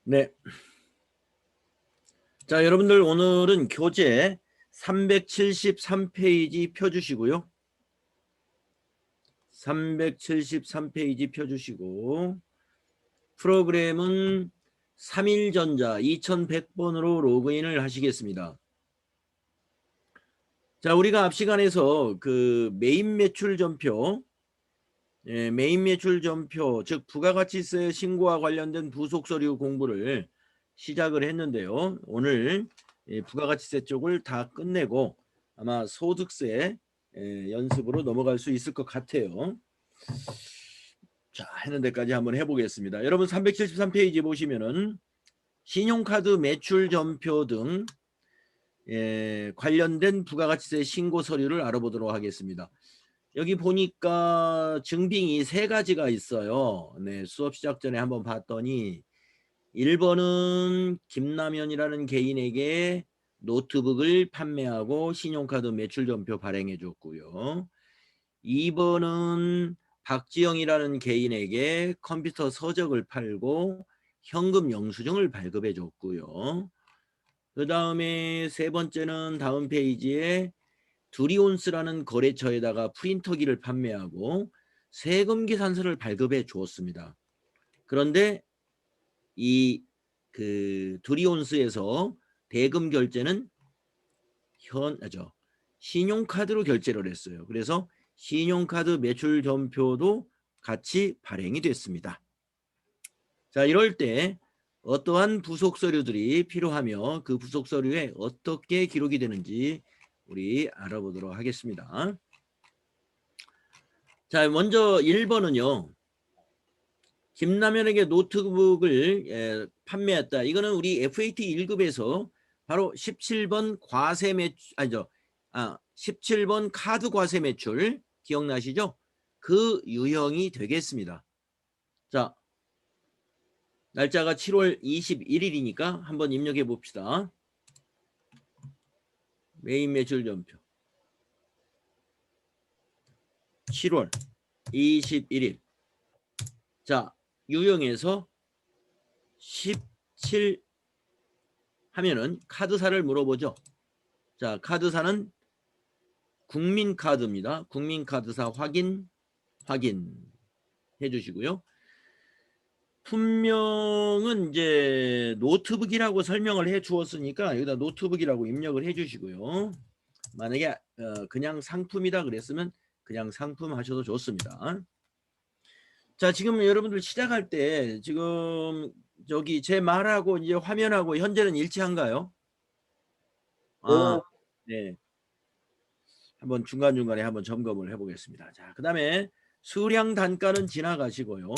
네. 자, 여러분들 오늘은 교재 373페이지 펴주시고요. 373페이지 펴주시고 프로그램은 3일전자 2100번으로 로그인을 하시겠습니다. 자, 우리가 앞 시간에서 그 메인 매출 전표, 메인 매출 전표, 즉 부가가치세 신고와 관련된 부속 서류 공부를 시작을 했는데요. 오늘 부가가치세 쪽을 다 끝내고 아마 소득세 연습으로 넘어갈 수 있을 것 같아요. 자, 하는 데까지 한번 해보겠습니다. 여러분 373페이지 보시면은 신용카드 매출 전표 등 관련된 부가가치세 신고 서류를 알아보도록 하겠습니다. 여기 보니까 증빙이 세 가지가 있어요. 네, 수업 시작 전에 한번 봤더니 1번은 김남현이라는 개인에게 노트북을 판매하고 신용카드 매출전표 발행해 줬고요. 2번은 박지영이라는 개인에게 컴퓨터 서적을 팔고 현금 영수증을 발급해 줬고요. 그 다음에 세 번째는 다음 페이지에 두리온스라는 거래처에다가 프린터기를 판매하고 세금 계산서를 발급해 주었습니다. 그런데 이 두리온스에서 대금 결제는 신용카드로 결제를 했어요. 그래서 신용카드 매출 전표도 같이 발행이 됐습니다. 자, 이럴 때 어떠한 부속 서류들이 필요하며 그 부속 서류에 어떻게 기록이 되는지 우리 알아보도록 하겠습니다. 자, 먼저 1번은요. 김남현에게 노트북을 판매했다. 이거는 우리 FAT 1급에서 바로 17번 과세 매출, 17번 카드 과세 매출 기억나시죠? 그 유형이 되겠습니다. 자, 날짜가 7월 21일이니까 한번 입력해 봅시다. 메인 매출 전표 7월 21일. 자, 유형에서 17 하면은 카드사를 물어보죠. 자, 카드사는 국민카드입니다. 국민카드사 확인 해주시고요. 품명은 이제 노트북이라고 설명을 해 주었으니까 여기다 노트북이라고 입력을 해 주시고요. 만약에 그냥 상품이다 그랬으면 그냥 상품 하셔도 좋습니다. 자, 지금 여러분들 시작할 때 지금 저기 제 말하고 이제 화면하고 현재는 일치한가요? 아, 네. 한번 중간중간에 한번 점검을 해보겠습니다. 자, 그 다음에 수량 단가는 지나가시고요.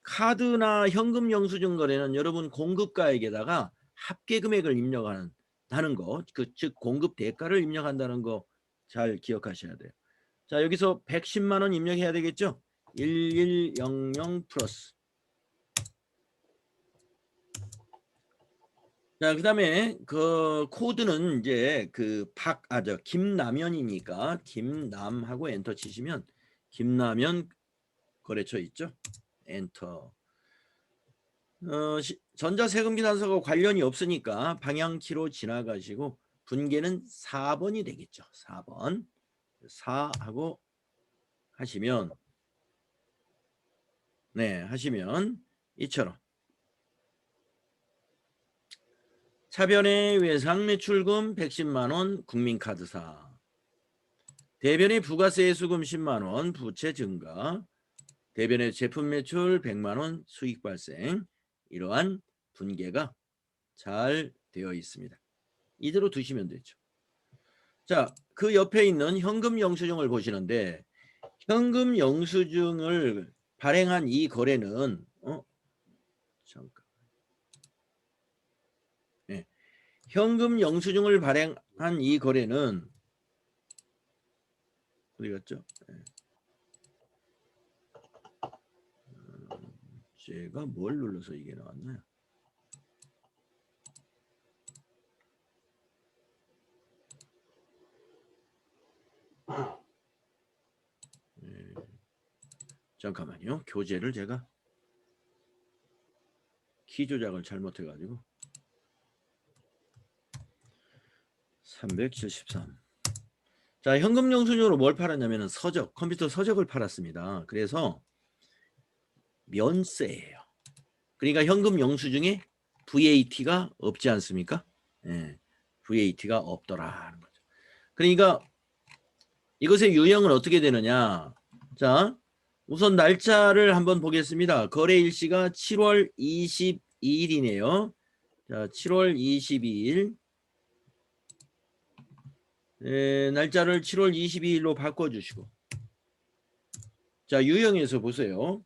카드나 현금 영수증 거래는 여러분 공급가액에다가 합계 금액을 입력하는 거, 즉 공급 대가를 입력한다는 거 잘 기억하셔야 돼요. 자, 여기서 110만 원 입력해야 되겠죠? 1100 플러스. 자, 그 다음에 그 코드는 이제 김남현이니까 김남하고 엔터 치시면 김남현 거래처 있죠? 엔터. 전자세금계산서가 관련이 없으니까 방향키로 지나가시고 분계는 4번이 되겠죠. 4번. 4하고 하시면 하시면 이처럼 차변의 외상매출금 110만원 국민카드사, 대변의 부가세 수금 10만원 부채 증가, 대변의 제품 매출 100만원 수익 발생, 이러한 분계가 잘 되어 있습니다. 이대로 두시면 되죠. 자, 그 옆에 있는 현금 영수증을 보시는데 현금 영수증을 발행한 이 거래는 잠깐. 네. 현금 영수증을 발행한 이 거래는 어디 갔죠? 네. 제가 뭘 눌러서 이게 나왔나요? 잠깐만요. 교재를 제가 키 조작을 잘못해가지고 373. 자, 현금 영수증으로 뭘 팔았냐면은 서적, 컴퓨터 서적을 팔았습니다. 그래서 면세예요. 그러니까 현금 영수증에 VAT가 없지 않습니까? 예, VAT가 없더라는 거죠. 그러니까 이것의 유형은 어떻게 되느냐? 자, 우선 날짜를 한번 보겠습니다. 거래 일시가 7월 22일이네요. 자, 7월 22일. 날짜를 7월 22일로 바꿔주시고. 자, 유형에서 보세요.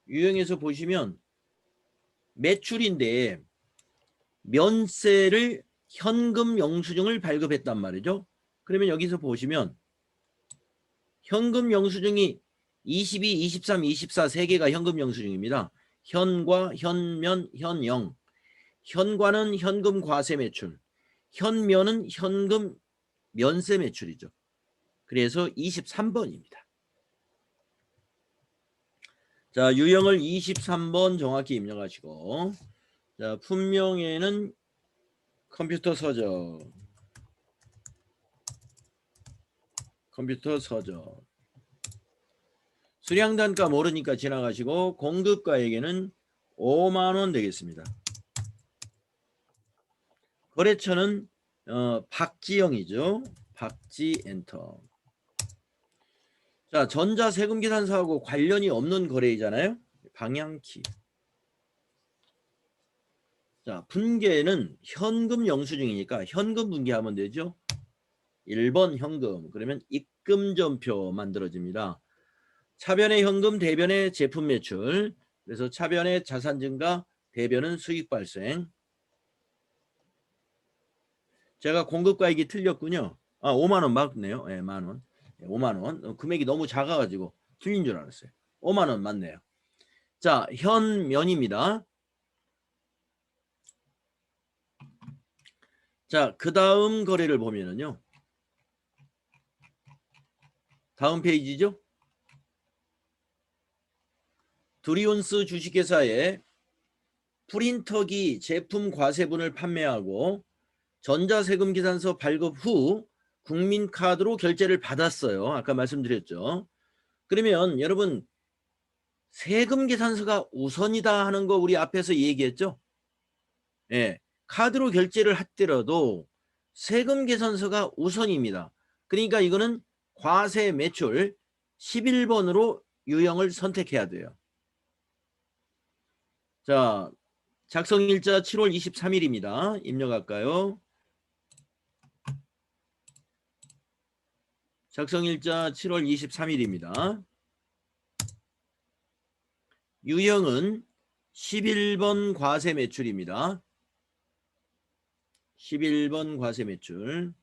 유형에서 보시면 매출인데 면세를 현금 영수증을 발급했단 말이죠. 그러면 여기서 보시면 현금 영수증이 22, 23, 24 3개가 현금 영수증입니다. 현과, 현면, 현영. 현과는 현금 과세 매출. 현면은 현금 면세 매출이죠. 그래서 23번입니다. 자, 유형을 23번 정확히 입력하시고, 자, 품명에는 컴퓨터 서적. 컴퓨터 서적. 수량 단가 모르니까 지나가시고 공급가에게는 5만원 되겠습니다. 거래처는 박지영이죠. 박지 엔터. 자, 전자세금계산서하고 관련이 없는 거래이잖아요. 방향키. 자, 분계는 현금 영수증이니까 현금 분계하면 되죠. 1번 현금. 그러면 입금전표 만들어집니다. 차변의 현금, 대변의 제품 매출. 그래서 차변의 자산 증가, 대변은 수익 발생. 제가 공급가액이 틀렸군요. 아, 5만원 맞네요. 네, 만원. 5만원. 금액이 너무 작아가지고 틀린 줄 알았어요. 5만원 맞네요. 자, 현면입니다. 자, 그 다음 거래를 보면은요. 다음 페이지죠. 두리온스 주식회사에 프린터기 제품 과세분을 판매하고 전자세금계산서 발급 후 국민카드로 결제를 받았어요. 아까 말씀드렸죠. 그러면 여러분 세금계산서가 우선이다 하는 거 우리 앞에서 얘기했죠. 예, 카드로 결제를 하더라도 세금계산서가 우선입니다. 그러니까 이거는 과세 매출 11번으로 유형을 선택해야 돼요. 자, 작성일자 7월 23일입니다. 입력할까요? 작성일자 7월 23일입니다. 유형은 11번 과세 매출입니다. 11번 과세 매출.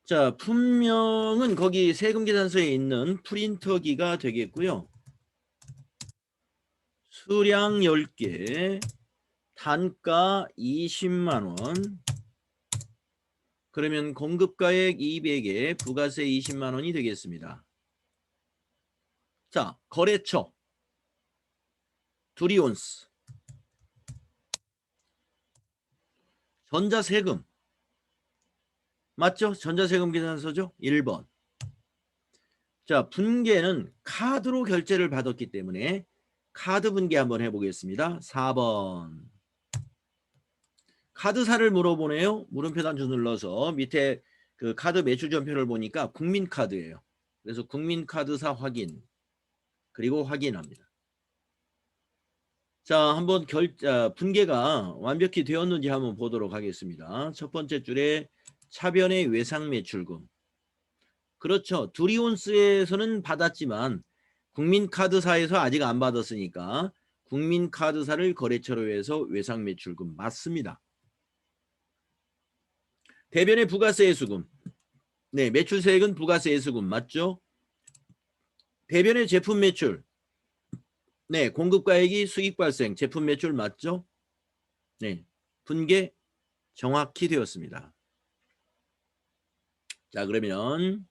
자, 품명은 거기 세금계산서에 있는 프린터기가 되겠고요. 수량 10개, 단가 20만원, 그러면 공급가액 200에 부가세 20만원이 되겠습니다. 자, 거래처 두리온스. 전자세금 맞죠? 전자세금 계산서죠. 1번. 자, 분계는 카드로 결제를 받았기 때문에 카드 분계 한번 해보겠습니다. 4번. 카드사를 물어보네요. 물음표 단추 눌러서 밑에 그 카드 매출 전표를 보니까 국민카드예요. 그래서 국민카드사 확인. 그리고 확인합니다. 자, 한번 분계가 완벽히 되었는지 한번 보도록 하겠습니다. 첫 번째 줄에 차변의 외상 매출금. 그렇죠. 두리온스에서는 받았지만 국민카드사에서 아직 안 받았으니까 국민카드사를 거래처로 해서 외상 매출금 맞습니다. 대변의 부가세 예수금. 네, 매출세액은 부가세 예수금 맞죠? 대변의 제품 매출. 네, 공급가액이 수익 발생, 제품 매출 맞죠? 네, 분계 정확히 되었습니다. 자, 그러면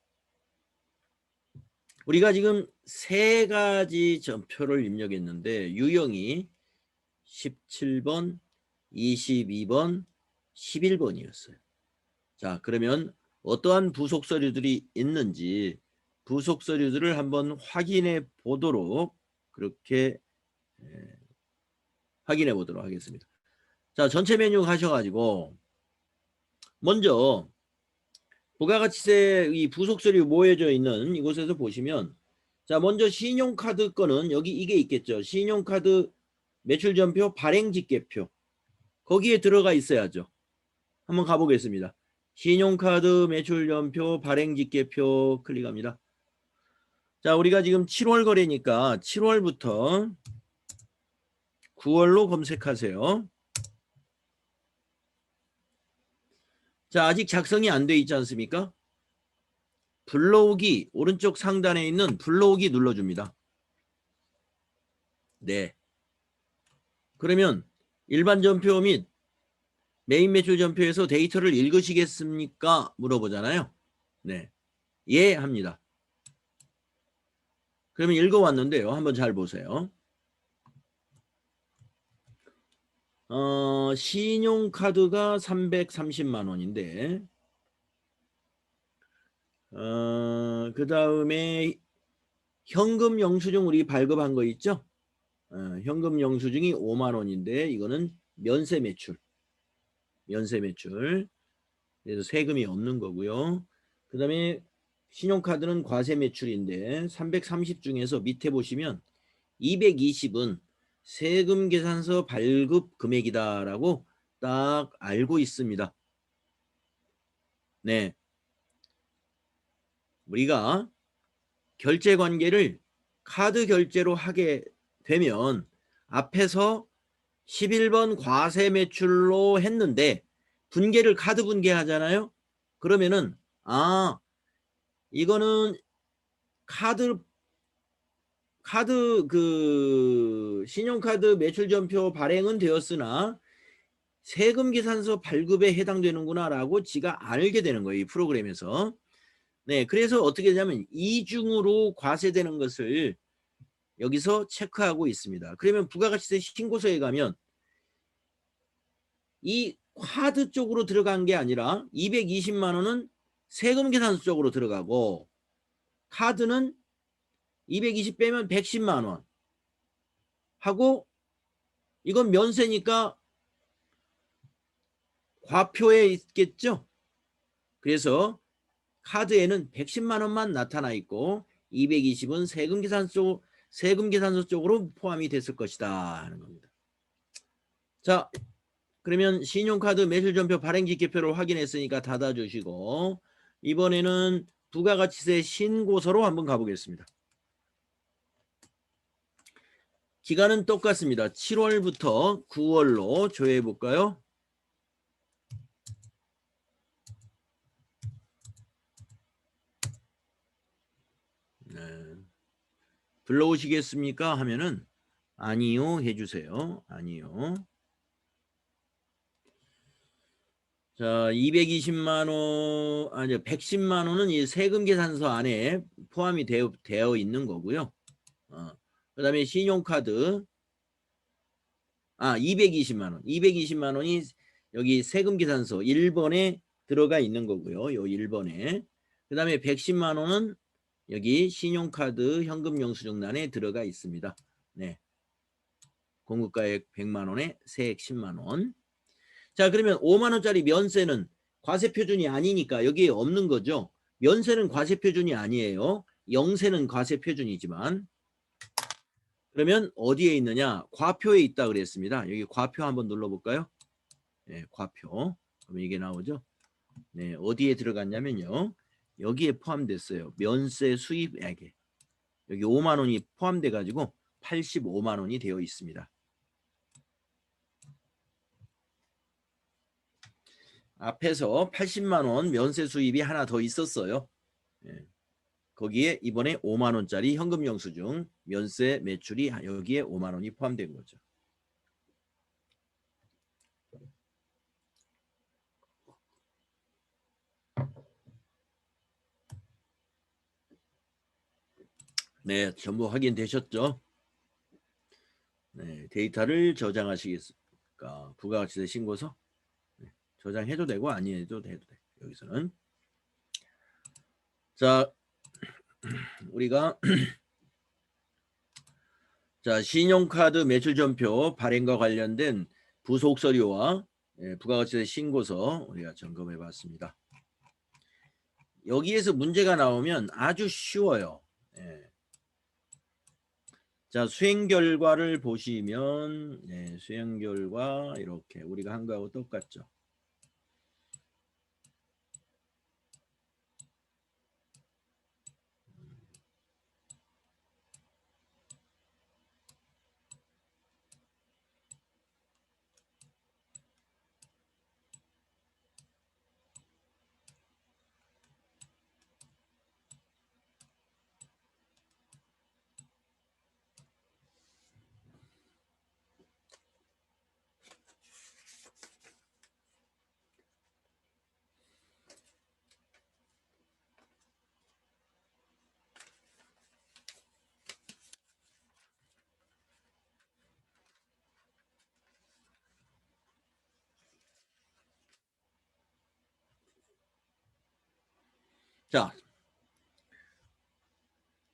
우리가 지금 세 가지 전표를 입력했는데 유형이 17번, 22번, 11번이었어요. 자, 그러면 어떠한 부속 서류들이 있는지 부속 서류들을 한번 확인해 보도록 그렇게 확인해 보도록 하겠습니다. 자, 전체 메뉴 가셔가지고 먼저 부가가치세 이 부속 서류 모여져 있는 이곳에서 보시면 자, 먼저 신용카드 거는 여기 이게 있겠죠. 신용카드 매출전표 발행직계표 거기에 들어가 있어야죠. 한번 가보겠습니다. 신용카드 매출전표 발행직계표 클릭합니다. 자, 우리가 지금 7월 거래니까 7월부터 9월로 검색하세요. 자, 아직 작성이 안 돼 있지 않습니까? 불러오기 오른쪽 상단에 있는 불러오기 눌러줍니다. 네. 그러면 일반 전표 및 메인 매출 전표에서 데이터를 읽으시겠습니까? 물어보잖아요. 네. 예 합니다. 그러면 읽어왔는데요. 한번 잘 보세요. 신용카드가 330만 원인데 그 다음에 현금 영수증 우리 발급한 거 있죠? 현금 영수증이 5만 원인데 이거는 면세 매출. 그래서 세금이 없는 거고요. 그 다음에 신용카드는 과세 매출인데 330 중에서 밑에 보시면 220은 세금 계산서 발급 금액이다라고 딱 알고 있습니다. 네. 우리가 결제 관계를 카드 결제로 하게 되면 앞에서 11번 과세 매출로 했는데 분계를 카드 분계하잖아요. 그러면은 이거는 카드 그 신용카드 매출전표 발행은 되었으나 세금 계산서 발급에 해당되는구나 라고 지가 알게 되는 거예요. 이 프로그램에서. 네, 그래서 어떻게 되냐면 이중으로 과세되는 것을 여기서 체크하고 있습니다. 그러면 부가가치세 신고서에 가면 이 카드 쪽으로 들어간 게 아니라 220만 원은 세금 계산서 쪽으로 들어가고 카드는 220 빼면 110만 원 하고 이건 면세니까 과표에 있겠죠. 그래서 카드에는 110만 원만 나타나 있고 220은 세금 계산서 쪽으로 포함이 됐을 것이다 하는 겁니다. 자, 그러면 신용카드 매출전표 발행직계표를 확인했으니까 닫아주시고 이번에는 부가가치세 신고서로 한번 가보겠습니다. 기간은 똑같습니다. 7월부터 9월로 조회해 볼까요? 네. 불러오시겠습니까? 하면은 아니요 해주세요. 아니요. 자, 220만 원, 아니 110만 원은 이 세금 계산서 안에 포함이 되어 있는 거고요. 그 다음에 신용카드 220만 원. 220만 원이 여기 세금 계산서 1번에 들어가 있는 거고요. 요 1번에. 그 다음에 110만 원은 여기 신용카드 현금 영수증란에 들어가 있습니다. 네. 공급가액 100만 원에 세액 10만 원. 자, 그러면 5만 원짜리 면세는 과세 표준이 아니니까 여기에 없는 거죠. 면세는 과세 표준이 아니에요. 영세는 과세 표준이지만 그러면 어디에 있느냐? 과표에 있다 그랬습니다. 여기 과표 한번 눌러볼까요? 네, 과표. 그럼 이게 나오죠. 네, 어디에 들어갔냐면요. 여기에 포함됐어요. 면세 수입액에. 여기 5만 원이 포함돼 가지고 85만 원이 되어 있습니다. 앞에서 80만 원 면세 수입이 하나 더 있었어요. 네. 거기에 이번에 5만 원짜리 현금 영수증 면세 매출이 여기에 5만 원이 포함된 거죠. 네, 전부 확인되셨죠? 네, 데이터를 저장하시겠습니까? 부가가치세 신고서 네, 저장해도 되고 아니해도 해도 돼. 여기서는 자 우리가 자 신용카드 매출전표 발행과 관련된 부속 서류와 부가가치세 신고서 우리가 점검해 봤습니다. 여기에서 문제가 나오면 아주 쉬워요. 예. 자 수행 결과를 보시면 수행 결과 이렇게 우리가 한 거하고 똑같죠. 자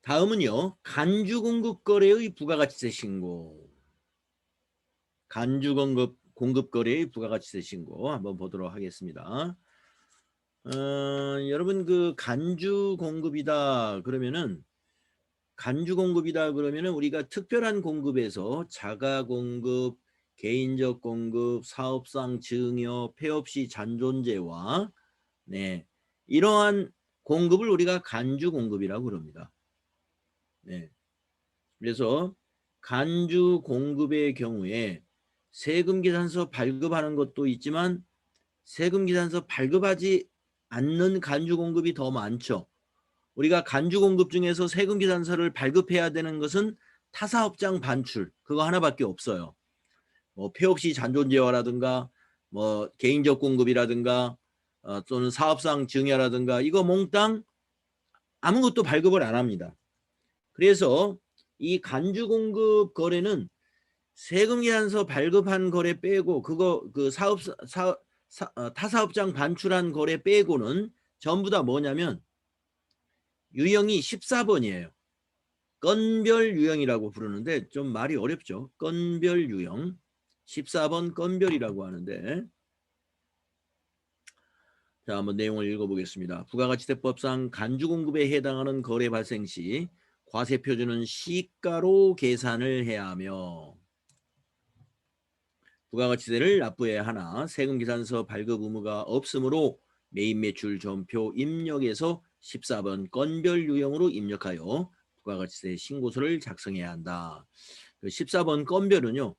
다음은요. 간주공급거래의 부가가치세 신고. 간주공급거래의 부가가치세 신고 한번 보도록 하겠습니다. 여러분 그 간주공급이다 그러면은 우리가 특별한 공급에서 자가공급, 개인적 공급, 사업상 증여, 폐업시 잔존제와 이러한 공급을 우리가 간주공급이라고 그럽니다. 그래서 간주공급의 경우에 세금계산서 발급하는 것도 있지만 세금계산서 발급하지 않는 간주공급이 더 많죠. 우리가 간주공급 중에서 세금계산서를 발급해야 되는 것은 타사업장 반출 그거 하나밖에 없어요. 뭐 폐업시 잔존제화라든가 뭐 개인적 공급이라든가 또는 사업상 증여라든가 이거 몽땅 아무것도 발급을 안 합니다. 그래서 이 간주공급 거래는 세금계산서 발급한 거래 빼고 그거 그 타사업장 반출한 거래 빼고는 전부 다 뭐냐면 유형이 14번이에요. 건별 유형이라고 부르는데 좀 말이 어렵죠. 건별 유형 14번 건별이라고 하는데 자 한번 내용을 읽어보겠습니다. 부가가치세법상 간주공급에 해당하는 거래 발생 시 과세표준은 시가로 계산을 해야 하며 부가가치세를 납부해야 하나 세금계산서 발급 의무가 없으므로 매입매출 전표 입력에서 14번 건별 유형으로 입력하여 부가가치세 신고서를 작성해야 한다. 14번 건별은요.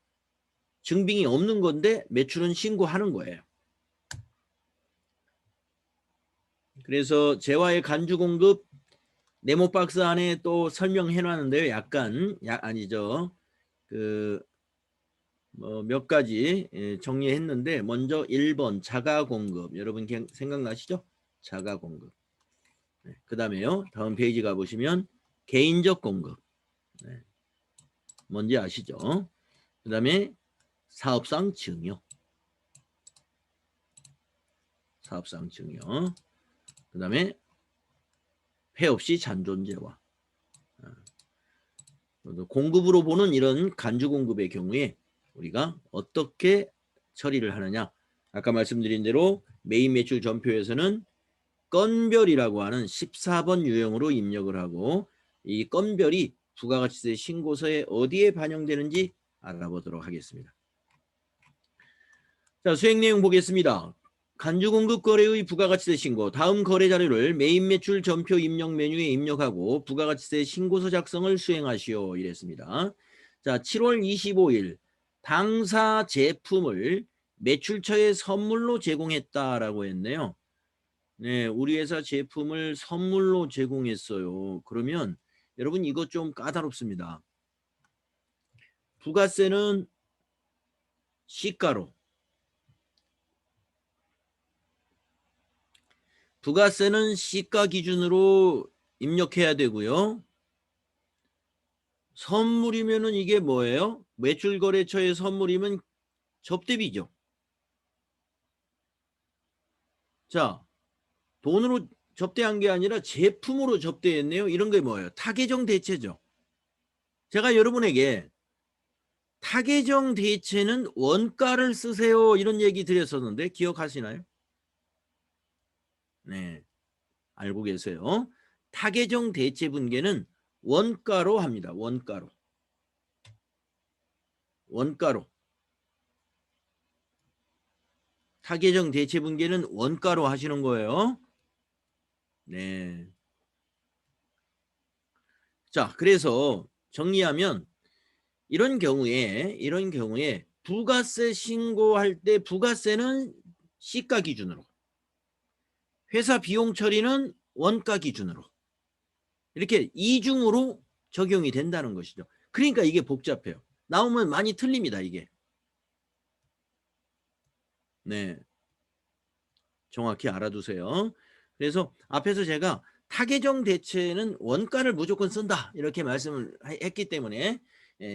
증빙이 없는 건데 매출은 신고하는 거예요. 그래서 재화의 간주공급 네모박스 안에 또 설명해 놨는데요. 아니죠. 몇 가지 정리했는데 먼저 1번 자가공급 여러분 생각나시죠? 자가공급 그 다음에요 다음 페이지 가보시면 개인적 공급 뭔지 아시죠? 그 다음에 사업상 증여 그 다음에 폐업시 잔존제화 공급으로 보는 이런 간주공급의 경우에 우리가 어떻게 처리를 하느냐 아까 말씀드린 대로 매입매출 전표에서는 건별이라고 하는 14번 유형으로 입력을 하고 이 건별이 부가가치세 신고서에 어디에 반영되는지 알아보도록 하겠습니다. 자 수행 내용 보겠습니다. 간주공급 거래의 부가가치세 신고 다음 거래 자료를 매입매출 전표 입력 메뉴에 입력하고 부가가치세 신고서 작성을 수행하시오 이랬습니다. 자 7월 25일 당사 제품을 매출처에 선물로 제공했다라고 했네요. 네, 우리 회사 제품을 선물로 제공했어요. 그러면 여러분 이거 좀 까다롭습니다. 부가세는 시가로 부가세는 시가 기준으로 입력해야 되고요. 선물이면은 이게 뭐예요? 매출거래처의 선물이면 접대비죠. 자, 돈으로 접대한 게 아니라 제품으로 접대했네요. 이런 게 뭐예요? 타계정 대체죠. 제가 여러분에게 타계정 대체는 원가를 쓰세요. 이런 얘기 드렸었는데 기억하시나요? 네, 알고 계세요. 타계정 대체 분계는 원가로 합니다. 원가로. 원가로. 타계정 대체 분계는 원가로 하시는 거예요. 네. 자, 그래서 정리하면 이런 경우에 부가세 신고할 때 부가세는 시가 기준으로, 회사 비용 처리는 원가 기준으로 이렇게 이중으로 적용이 된다는 것이죠. 그러니까 이게 복잡해요. 나오면 많이 틀립니다, 이게. 네. 정확히 알아두세요. 그래서 앞에서 제가 타계정 대체는 원가를 무조건 쓴다 이렇게 말씀을 했기 때문에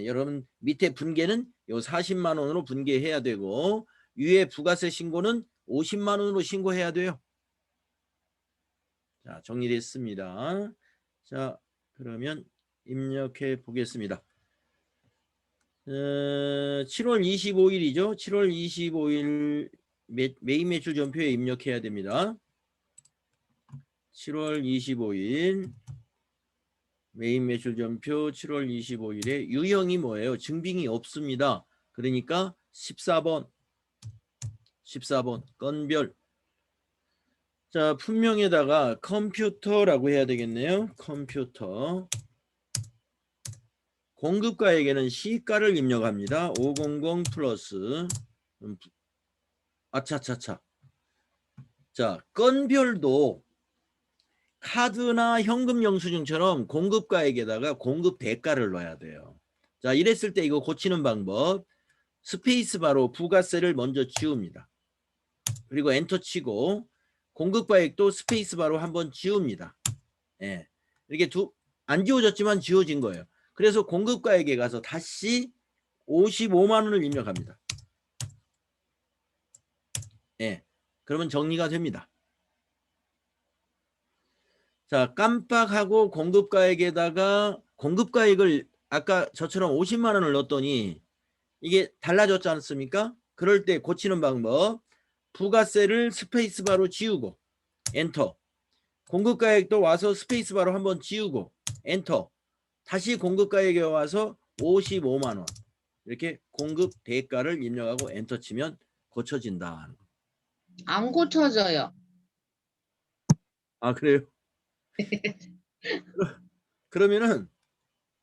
여러분 밑에 분계는 요 40만 원으로 분계해야 되고 위에 부가세 신고는 50만 원으로 신고해야 돼요. 자, 정리됐습니다. 자, 그러면 입력해 보겠습니다. 7월 25일이죠. 7월 25일 메인 매출 전표에 입력해야 됩니다. 7월 25일 메인 매출 전표 7월 25일에 유형이 뭐예요? 증빙이 없습니다. 그러니까 14번 건별. 자, 품명에다가 컴퓨터라고 해야 되겠네요. 컴퓨터. 공급가에게는 시가를 입력합니다. 500 플러스 아차차차. 자, 건별도 카드나 현금 영수증처럼 공급가액에다가 공급 대가를 넣어야 돼요. 자, 이랬을 때 이거 고치는 방법, 스페이스바로 부가세를 먼저 지웁니다. 그리고 엔터 치고 공급가액도 스페이스바로 한번 지웁니다. 예, 이렇게 안 지워졌지만 지워진 거예요. 그래서 공급가액에 가서 다시 55만 원을 입력합니다. 예, 그러면 정리가 됩니다. 자, 깜빡하고 공급가액에다가 공급가액을 아까 저처럼 50만 원을 넣었더니 이게 달라졌지 않습니까? 그럴 때 고치는 방법, 부가세를 스페이스바로 지우고 엔터, 공급가액도 와서 스페이스바로 한번 지우고 엔터, 다시 공급가액에 와서 55만 원 이렇게 공급 대가를 입력하고 엔터 치면 고쳐진다. 안 고쳐져요. 아, 그래요? 그러면은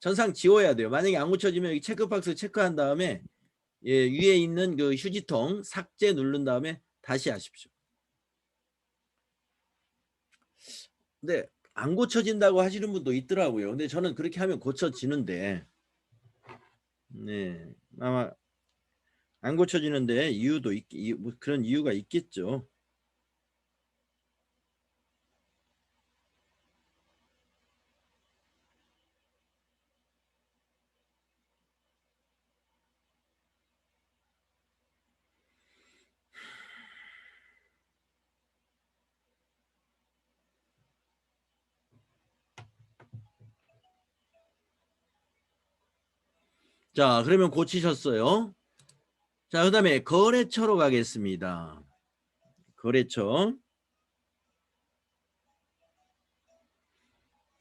전상 지워야 돼요. 만약에 안 고쳐지면 여기 체크박스 체크한 다음에 위에 있는 그 휴지통 삭제 누른 다음에 다시 하십시오. 근데 안 고쳐진다고 하시는 분도 있더라고요. 근데 저는 그렇게 하면 고쳐지는데, 네, 아마 안 고쳐지는데 이유도 뭐 그런 이유가 있겠죠. 자, 그러면 고치셨어요. 자, 그다음에 거래처로 가겠습니다. 거래처.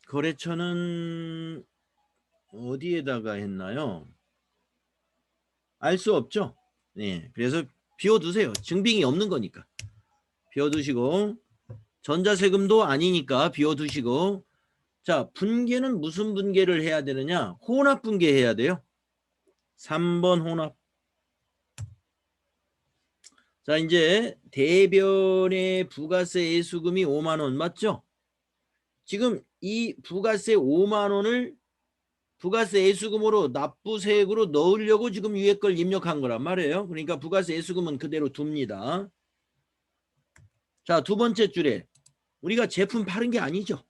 거래처는 어디에다가 했나요? 알 수 없죠. 네, 그래서 비워두세요. 증빙이 없는 거니까. 비워두시고 전자세금도 아니니까 비워두시고, 자, 분계는 무슨 분계를 해야 되느냐? 혼합 분계해야 돼요. 3번 혼합. 자, 이제 대변의 부가세 예수금이 5만 원 맞죠? 지금 이 부가세 5만 원을 부가세 예수금으로 납부세액으로 넣으려고 지금 위에 걸 입력한 거란 말이에요. 그러니까 부가세 예수금은 그대로 둡니다. 자, 두 번째 줄에 우리가 제품 파는 게 아니죠.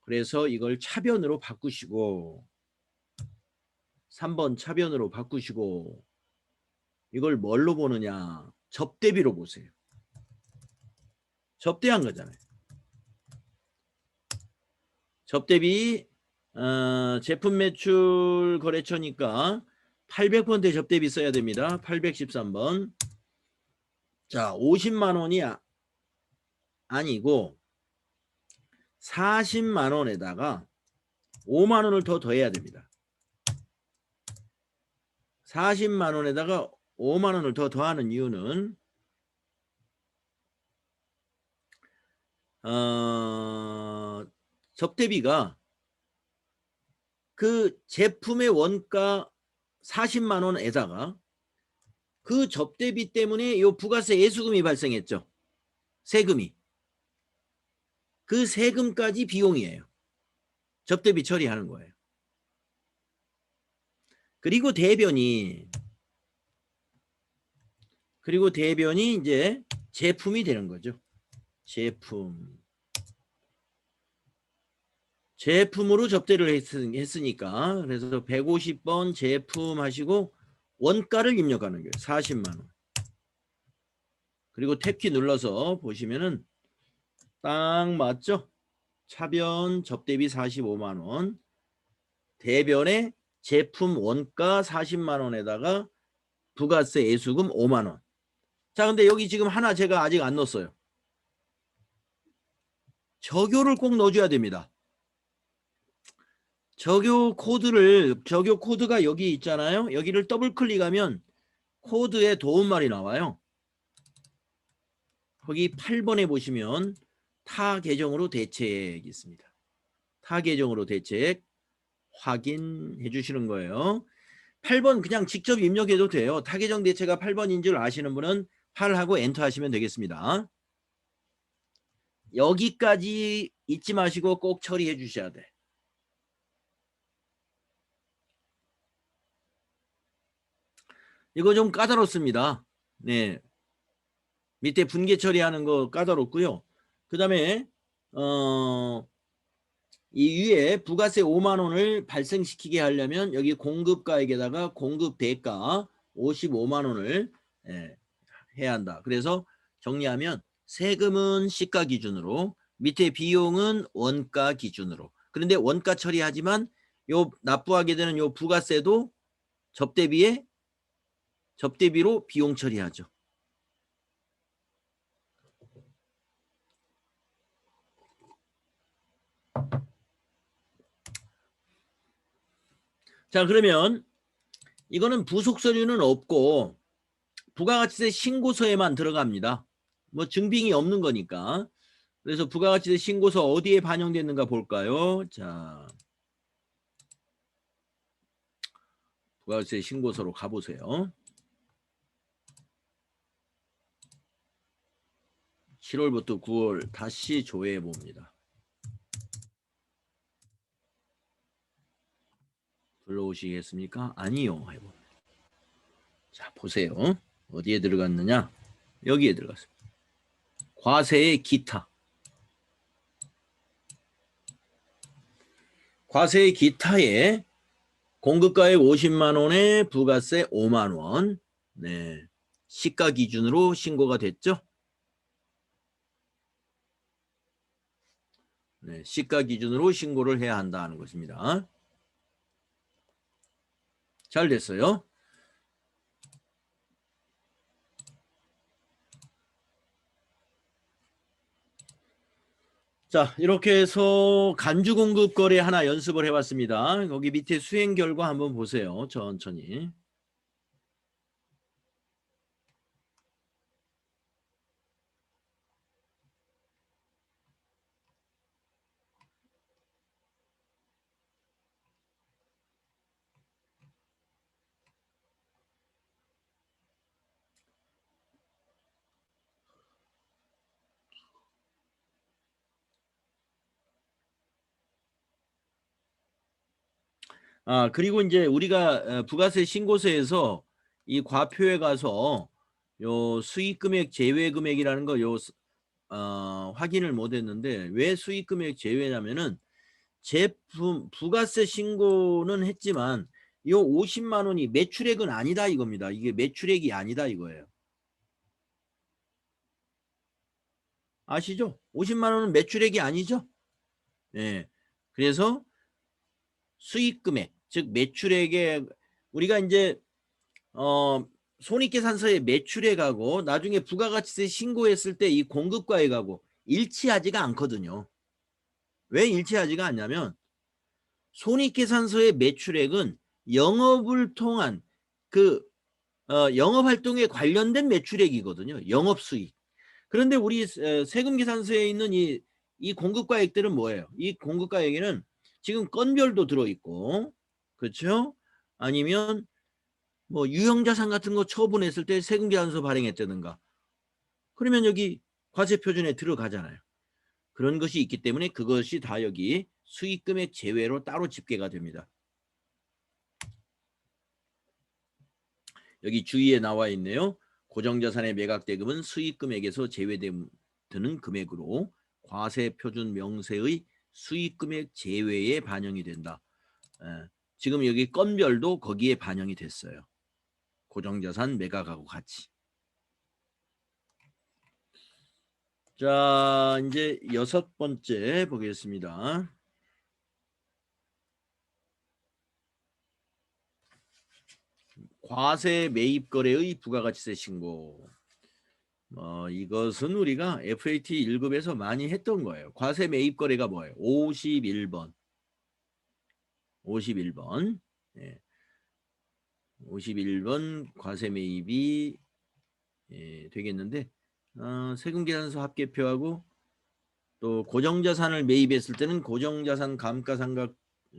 그래서 이걸 차변으로 바꾸시고, 3번 차변으로 바꾸시고 이걸 뭘로 보느냐? 접대비로 보세요. 접대한 거잖아요. 접대비 제품 매출 거래처니까 800번대 접대비 써야 됩니다. 813번. 자, 50만 원이 아니고 40만 원에다가 5만 원을 더 더해야 됩니다. 40만 원에다가 5만 원을 더 더하는 이유는 접대비가 그 제품의 원가 40만 원에다가 그 접대비 때문에 요 부가세 예수금이 발생했죠. 세금이. 그 세금까지 비용이에요. 접대비 처리하는 거예요. 그리고 대변이 이제 제품이 되는 거죠. 제품으로 접대를 했으니까 그래서 150번 제품 하시고 원가를 입력하는 거예요. 40만 원. 그리고 탭키 눌러서 보시면은 딱 맞죠? 차변 접대비 45만 원. 대변에 제품 원가 40만 원에다가 부가세 예수금 5만 원. 자, 근데 여기 지금 하나 제가 아직 안 넣었어요. 적요를 꼭 넣어줘야 됩니다. 적요 코드가 여기 있잖아요. 여기를 더블 클릭하면 코드에 도움말이 나와요. 거기 8번에 보시면 타 계정으로 대책 있습니다. 타 계정으로 대책 확인해 주시는 거예요. 8번 그냥 직접 입력해도 돼요. 타 계정 대체가 8번인 줄 아시는 분은 8하고 엔터 하시면 되겠습니다. 여기까지 잊지 마시고 꼭 처리해 주셔야 돼. 이거 좀 까다롭습니다. 네. 밑에 분계 처리하는 거 까다롭고요. 그 다음에 이 위에 부가세 5만 원을 발생시키게 하려면 여기 공급가액에다가 공급 대가 55만 원을 해야 한다. 그래서 정리하면 세금은 시가 기준으로, 밑에 비용은 원가 기준으로. 그런데 원가 처리하지만 요 납부하게 되는 요 부가세도 접대비로 비용 처리하죠. 자, 그러면 이거는 부속 서류는 없고 부가가치세 신고서에만 들어갑니다. 뭐 증빙이 없는 거니까. 그래서 부가가치세 신고서 어디에 반영됐는가 볼까요? 자, 부가가치세 신고서로 가보세요. 7월부터 9월 다시 조회해 봅니다. 불러오시겠습니까? 아니요. 해봅니다. 자, 보세요. 어디에 들어갔느냐? 여기에 들어갔습니다. 과세의 기타. 과세의 기타에 공급가액 50만 원에 부가세 5만 원. 네. 시가 기준으로 신고가 됐죠? 네, 시가 기준으로 신고를 해야 한다는 것입니다. 잘 됐어요. 자, 이렇게 해서 간주 공급 거래 하나 연습을 해봤습니다. 거기 밑에 수행 결과 한번 보세요. 천천히. 그리고 이제 우리가 부가세 신고서에서 이 과표에 가서 요 수익금액 제외금액이라는 거 확인을 못 했는데, 왜 수익금액 제외냐면은 제품 부가세 신고는 했지만 이 50만 원이 매출액은 아니다 이겁니다. 이게 매출액이 아니다 이거예요. 아시죠? 50만 원은 매출액이 아니죠? 예. 그래서 수익 금액, 즉 매출액에 우리가 이제 손익계산서의 매출액하고 나중에 부가가치세 신고했을 때 이 공급가액하고 일치하지가 않거든요. 왜 일치하지가 않냐면 손익계산서의 매출액은 영업을 통한 그 영업활동에 관련된 매출액이거든요. 영업수익. 그런데 우리 세금계산서에 있는 이 공급가액들은 뭐예요? 이 공급가액에는 지금 건별도 들어있고, 그렇죠? 아니면 뭐 유형자산 같은 거 처분했을 때 세금계산서 발행했다든가, 그러면 여기 과세표준에 들어가잖아요. 그런 것이 있기 때문에 그것이 다 여기 수익금액 제외로 따로 집계가 됩니다. 여기 주의에 나와 있네요. 고정자산의 매각대금은 수익금액에서 제외되는 금액으로 과세표준 명세의 수익금액 제외에 반영이 된다. 지금 여기 건별도 거기에 반영이 됐어요. 고정자산 매각하고 같이. 자, 이제 6번째 보겠습니다. 과세 매입 거래의 부가가치세 신고. 이것은 우리가 FAT 1급에서 많이 했던 거예요. 과세 매입 거래가 뭐예요? 51번. 51번. 예. 51번 과세 매입이 되겠는데 세금계산서 합계표하고 또 고정자산을 매입했을 때는 고정자산 감가상각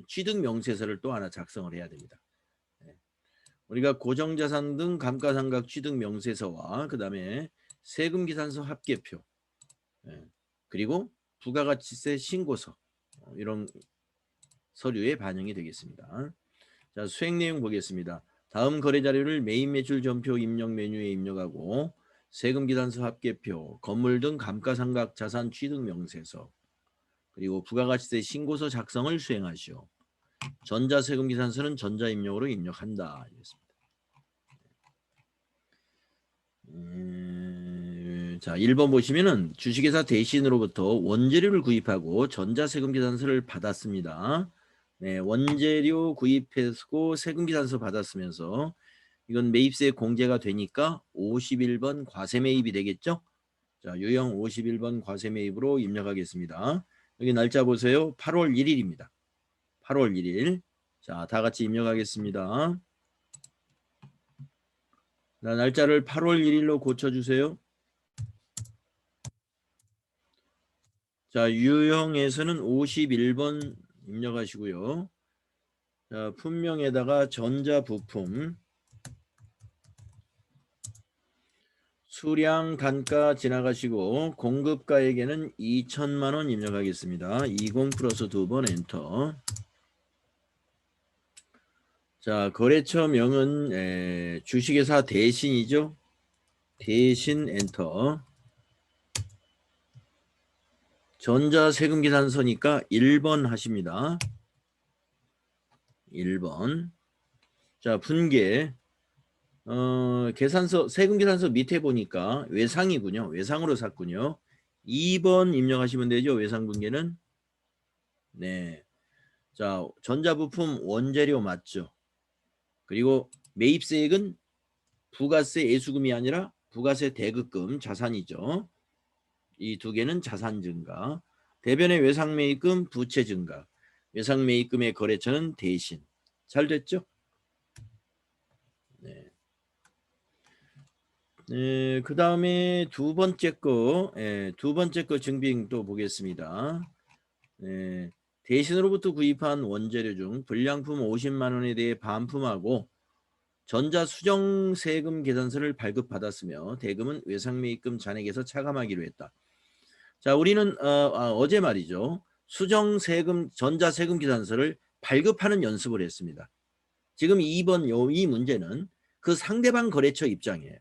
취득명세서를 또 하나 작성을 해야 됩니다. 우리가 고정자산 등 감가상각 취득명세서와 그 다음에 세금계산서 합계표 그리고 부가가치세 신고서 이런 서류에 반영이 되겠습니다. 자, 수행 내용 보겠습니다. 다음 거래 자료를 매입 매출 전표 입력 메뉴에 입력하고 세금계산서 합계표, 건물 등 감가상각 자산 취득명세서 그리고 부가가치세 신고서 작성을 수행하시오. 전자세금계산서는 전자입력으로 입력한다. 자, 1번 보시면은 주식회사 대신으로부터 원재료를 구입하고 전자세금계산서를 받았습니다. 네, 원재료 구입했고 세금계산서 받았으면서 이건 매입세 공제가 되니까 51번 과세매입이 되겠죠? 자, 유형 51번 과세매입으로 입력하겠습니다. 여기 날짜 보세요. 8월 1일입니다. 8월 1일. 자, 다 같이 입력하겠습니다. 자, 날짜를 8월 1일로 고쳐주세요. 자, 유형에서는 51번 입력하시고요. 자, 품명에다가 전자부품 수량 단가 지나가시고 공급가액에는 2천만 원 입력하겠습니다. 20 플러스 2번 엔터. 자, 거래처명은 주식회사 대신이죠. 대신 엔터. 전자세금계산서니까 1번 하십니다. 1번. 자, 분계. 계산서, 세금계산서 밑에 보니까 외상이군요. 외상으로 샀군요. 2번 입력하시면 되죠. 외상분계는. 네. 자, 전자부품 원재료 맞죠. 그리고 매입세액은 부가세 예수금이 아니라 부가세 대급금 자산이죠. 이 두 개는 자산 증가. 대변의 외상매입금 부채 증가. 외상매입금의 거래처는 대신. 잘 됐죠? 네. 그 다음에 두 번째 거 증빙 또 보겠습니다. 대신으로부터 구입한 원재료 중 불량품 50만 원에 대해 반품하고 전자수정세금 계산서를 발급받았으며 대금은 외상매입금 잔액에서 차감하기로 했다. 자, 우리는 어제 말이죠. 수정세금 전자세금 계산서를 발급하는 연습을 했습니다. 지금 2번 이 문제는 그 상대방 거래처 입장이에요.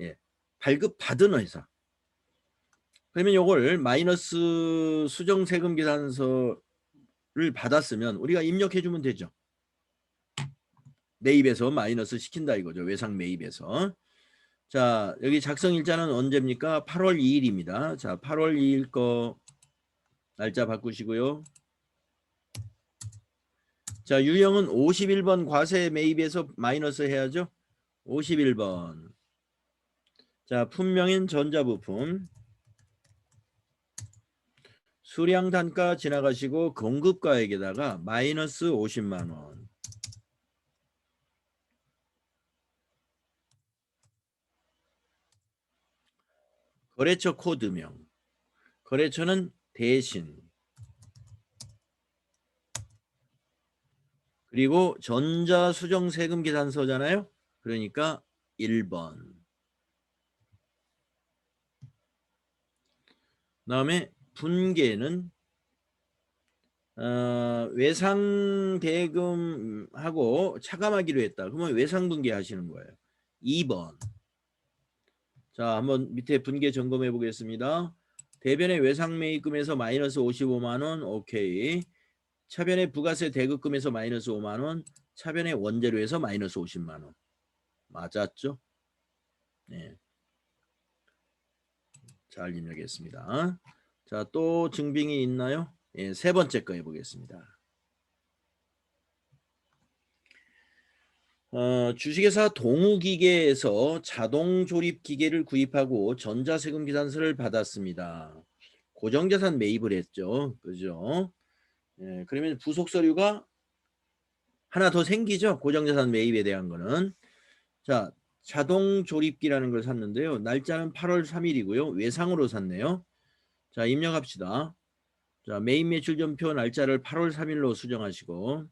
예, 발급받은 회사. 그러면 이걸 마이너스 수정세금 계산서를 받았으면 우리가 입력해 주면 되죠. 매입에서 마이너스 시킨다 이거죠. 외상 매입에서. 자, 여기 작성일자는 언제입니까? 8월 2일입니다. 자, 8월 2일 거 날짜 바꾸시고요. 자, 유형은 51번 과세 매입에서 마이너스 해야죠. 51번. 자, 품명인 전자부품. 수량 단가 지나가시고 공급가액에다가 마이너스 50만 원. 거래처 코드명. 거래처는 대신. 그리고 전자수정세금 계산서잖아요. 그러니까 1번. 그다음에 분계는 외상대금하고 차감하기로 했다. 그러면 외상분계 하시는 거예요. 2번. 자, 한번 밑에 분계 점검해 보겠습니다. 대변의 외상매입금에서 마이너스 55만 원. 오케이. 차변의 부가세 대급금에서 마이너스 5만 원. 차변의 원재료에서 마이너스 50만 원. 맞았죠? 네. 잘 입력했습니다. 자, 또 증빙이 있나요? 예, 세 번째 거 해보겠습니다. 주식회사 동우기계에서 자동조립기계를 구입하고 전자세금 계산서를 받았습니다. 고정자산 매입을 했죠. 그죠? 예, 그러면 부속서류가 하나 더 생기죠. 고정자산 매입에 대한 거는. 자, 자동조립기라는 걸 샀는데요. 날짜는 8월 3일이고요. 외상으로 샀네요. 자, 입력합시다. 자, 매입 매출 전표 날짜를 8월 3일로 수정하시고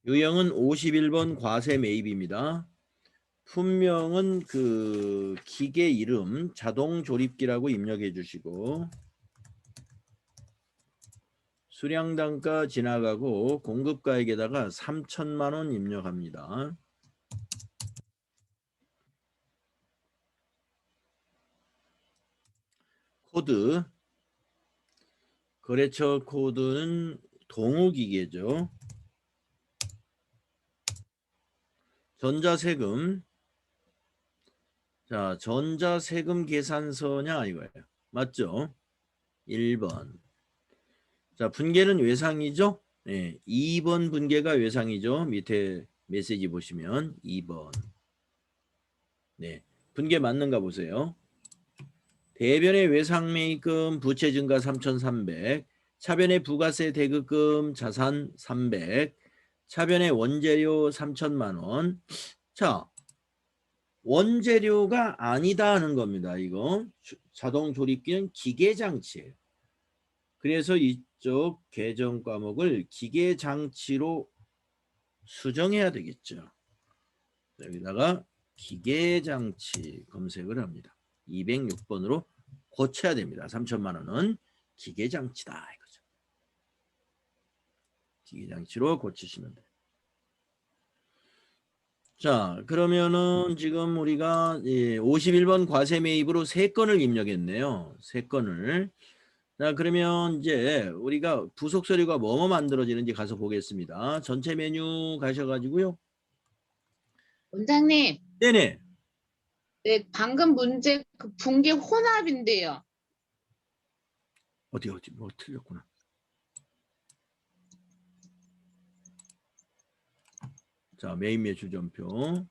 유형은 51번 과세 매입입니다. 품명은 그 기계 이름 자동조립기라고 입력해 주시고 수량단가 지나가고 공급가액에다가 3천만 원 입력합니다. 코드 거래처 코드는 동우기계죠. 전자세금. 자, 전자세금 계산서냐 이거예요. 맞죠? 1번. 자, 분계는 외상이죠? 네, 2번 분계가 외상이죠. 밑에 메시지 보시면 2번. 네, 분계 맞는가 보세요. 대변의 외상매입금 부채 증가 3,300, 차변의 부가세 대급금 자산 300, 차변의 원재료 3천만 원. 자, 원재료가 아니다 하는 겁니다. 이거 자동 조립기는 기계 장치예요. 그래서 이쪽 계정 과목을 기계 장치로 수정해야 되겠죠. 여기다가 기계 장치 검색을 합니다. 206번으로 고쳐야 됩니다. 3천만 원은 기계 장치다 이거죠. 기계 장치로 고치시면 돼요. 자, 그러면은 지금 우리가 51번 과세 매입으로 3건을 입력했네요. 3건을. 자, 그러면 이제 우리가 부속 서류가 뭐뭐 만들어지는지 가서 보겠습니다. 전체 메뉴 가셔가지고요. 원장님, 네네. 네, 방금 문제 그 분계 혼합인데요. 어디 뭐 틀렸구나. 자, 매입 매출 전표.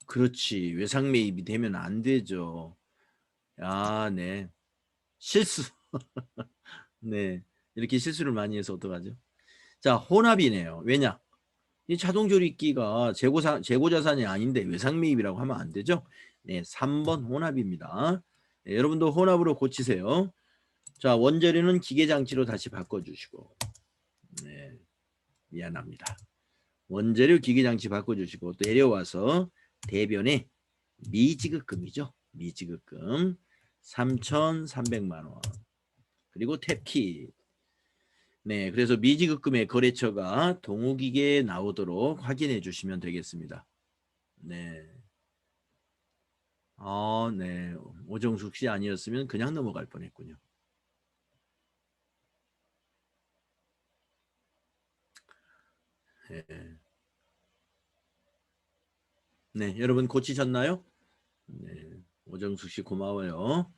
그렇지. 외상 매입이 되면 안 되죠. 아, 네. 실수. 네. 이렇게 실수를 많이 해서 어떡하죠? 자, 혼합이네요. 왜냐? 이 자동조립기가 재고자산이 아닌데 외상 매입이라고 하면 안 되죠? 네, 3번 혼합입니다. 네, 여러분도 혼합으로 고치세요. 자, 원재료는 기계장치로 다시 바꿔주시고. 네, 미안합니다. 원재료 기계장치 바꿔주시고 또 내려와서 대변에 미지급금이죠. 미지급금 3,300만 원. 그리고 탭키. 네, 그래서 미지급금의 거래처가 동우기계에 나오도록 확인해 주시면 되겠습니다. 네. 네. 오정숙 씨 아니었으면 그냥 넘어갈 뻔했군요. 예. 네, 여러분 고치셨나요? 네, 오정숙 씨 고마워요.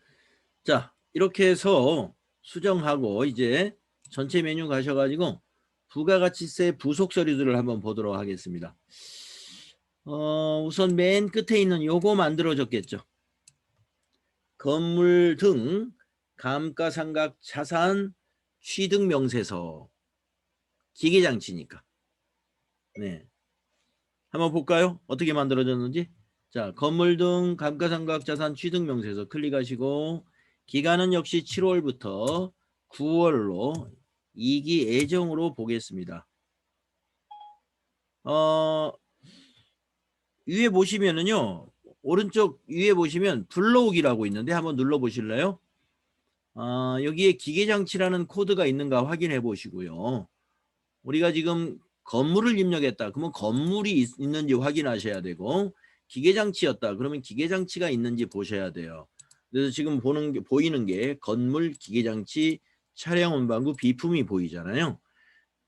자, 이렇게 해서 수정하고 이제 전체 메뉴 가셔가지고 부가가치세 부속 서류들을 한번 보도록 하겠습니다. 우선 맨 끝에 있는 요거 만들어졌겠죠. 건물 등 감가상각 자산 취득 명세서 기계장치니까. 네, 한번 볼까요? 어떻게 만들어졌는지. 자, 건물 등 감가상각 자산 취득 명세서 클릭하시고 기간은 역시 7월부터 9월로 2기 예정으로 보겠습니다. 위에 보시면은요. 오른쪽 위에 보시면 불러오기라고 있는데 한번 눌러 보실래요? 여기에 기계장치라는 코드가 있는가 확인해 보시고요. 우리가 지금 건물을 입력했다. 그러면 건물이 있는지 확인하셔야 되고 기계장치였다. 그러면 기계장치가 있는지 보셔야 돼요. 그래서 지금 보이는 게 건물, 기계장치, 차량 운반구, 비품이 보이잖아요.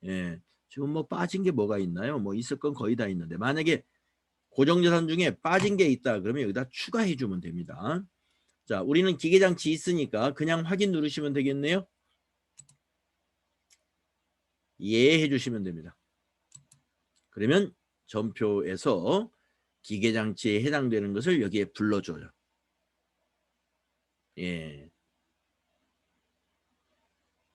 예. 지금 뭐 빠진 게 뭐가 있나요? 뭐 있을 건 거의 다 있는데 만약에 고정자산 중에 빠진 게 있다. 그러면 여기다 추가해 주면 됩니다. 자, 우리는 기계장치 있으니까 그냥 확인 누르시면 되겠네요. 예 해주시면 됩니다. 그러면 전표에서 기계장치에 해당되는 것을 여기에 불러줘요. 예.